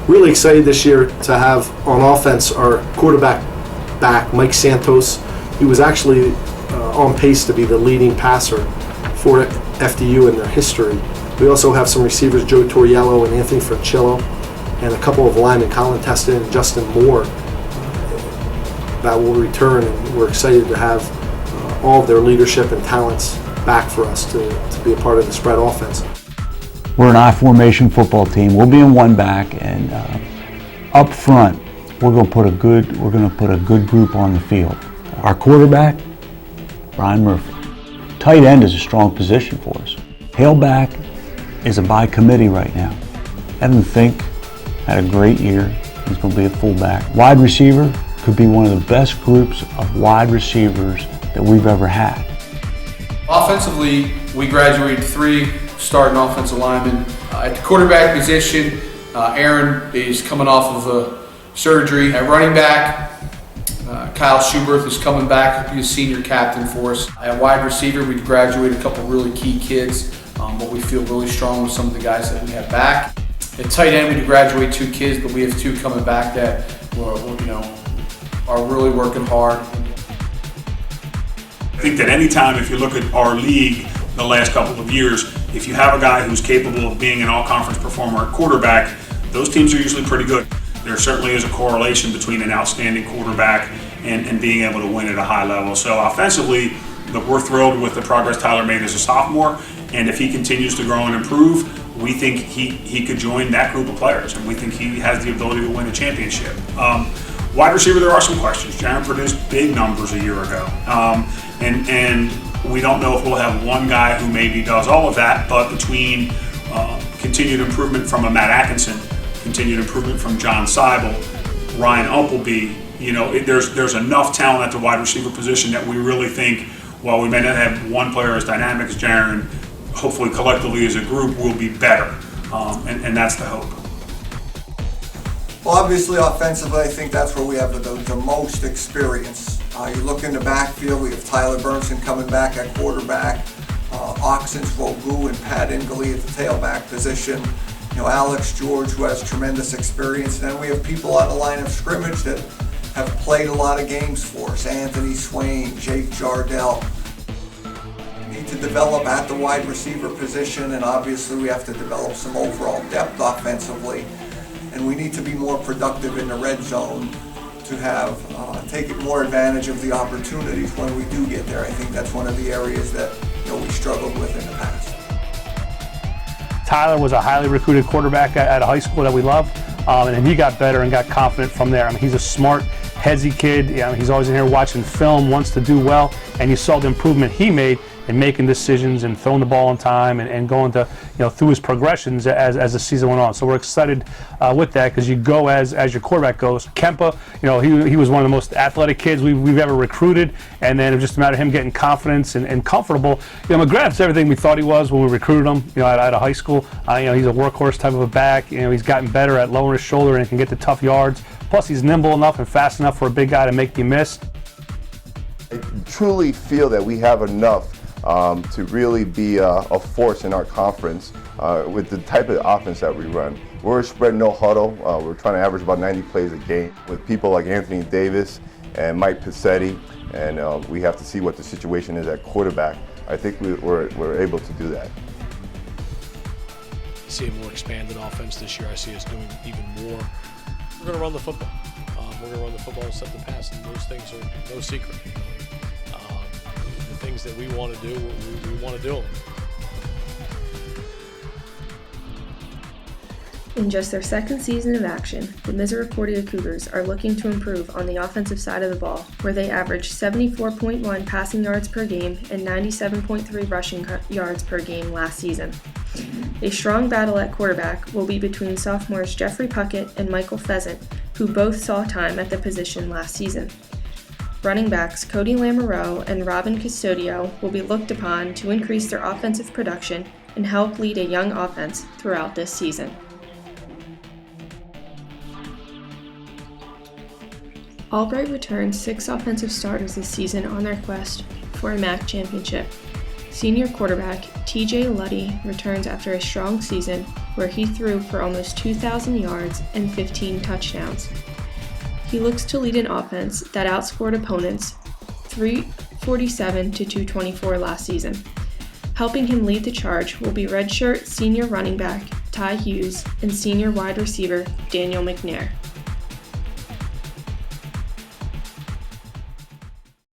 Really excited this year to have on offense our quarterback back, Mike Santos. He was actually on pace to be the leading passer for FDU in their history. We also have some receivers, Joe Torriello and Anthony Francillo, and a couple of linemen, Colin Teston and Justin Moore, that will return, and we're excited to have all of their leadership and talents back for us to be a part of the spread offense. We're an I-formation football team. We'll be in one back, and up front, we're going to put a good group on the field. Our quarterback, Brian Murphy. Tight end is a strong position for us. Tailback is a by committee right now. Evan Fink had a great year. He's going to be a fullback. Wide receiver could be one of the best groups of wide receivers that we've ever had. Offensively, we graduated 3 starting offensive linemen. At the quarterback position, Aaron is coming off of surgery. At running back, Kyle Schuberth is coming back. He'll be a senior captain for us. At wide receiver, we graduated a couple really key kids, but we feel really strong with some of the guys that we have back. At tight end, we graduate 2 kids, but we have 2 coming back that are really working hard. I think that anytime, if you look at our league the last couple of years, if you have a guy who's capable of being an all-conference performer at quarterback, those teams are usually pretty good. There certainly is a correlation between an outstanding quarterback and being able to win at a high level. So offensively, look, we're thrilled with the progress Tyler made as a sophomore, and if he continues to grow and improve, we think he could join that group of players, and we think he has the ability to win a championship. Wide receiver, there are some questions. Jaron produced big numbers a year ago, and we don't know if we'll have one guy who maybe does all of that, but between continued improvement from a Matt Atkinson, continued improvement from John Seibel, Ryan Umpleby, there's enough talent at the wide receiver position that we really think, while we may not have one player as dynamic as Jaron, hopefully collectively as a group we'll be better, and that's the hope. Well, obviously offensively, I think that's where we have the most experience. You look in the backfield, we have Tyler Burnson coming back at quarterback, Oxens, Vogu, and Pat Ingley at the tailback position. Alex George, who has tremendous experience. And then we have people on the line of scrimmage that have played a lot of games for us. Anthony Swain, Jake Jardell. We need to develop at the wide receiver position, and obviously we have to develop some overall depth offensively. And we need to be more productive in the red zone to have take more advantage of the opportunities when we do get there. I think that's one of the areas that we struggled with in the past. Tyler was a highly recruited quarterback at a high school that we love, and he got better and got confident from there. He's a smart, headsy kid. He's always in here watching film, wants to do well, and you saw the improvement he made in making decisions and throwing the ball on time and going to through his progressions as the season went on. So we're excited with that, because you go as your quarterback goes. Kempa, he was one of the most athletic kids we've ever recruited, and then it was just a matter of him getting confidence and comfortable. McGrath's everything we thought he was when we recruited him at a high school. He's a workhorse type of a back. He's gotten better at lowering his shoulder and can get to tough yards. Plus he's nimble enough and fast enough for a big guy to make you miss. I truly feel that we have enough to really be a force in our conference with the type of offense that we run. We're a spread no huddle. We're trying to average about 90 plays a game with people like Anthony Davis and Mike Paccetti, and we have to see what the situation is at quarterback. I think we're able to do that. I see a more expanded offense this year. I see us doing even more. We're going to run the football. We're going to run the football and set the pass, and those things are no secret. The things that we want to do, we want to do them. In just their second season of action, the Misericordia Cougars are looking to improve on the offensive side of the ball, where they averaged 74.1 passing yards per game and 97.3 rushing yards per game last season. A strong battle at quarterback will be between sophomores Jeffrey Puckett and Michael Pheasant, who both saw time at the position last season. Running backs Cody Lamoureux and Robin Custodio will be looked upon to increase their offensive production and help lead a young offense throughout this season. Albright returned 6 offensive starters this season on their quest for a MAC championship. Senior quarterback TJ Luddy returns after a strong season where he threw for almost 2,000 yards and 15 touchdowns. He looks to lead an offense that outscored opponents 347 to 224 last season. Helping him lead the charge will be redshirt senior running back Ty Hughes and senior wide receiver Daniel McNair.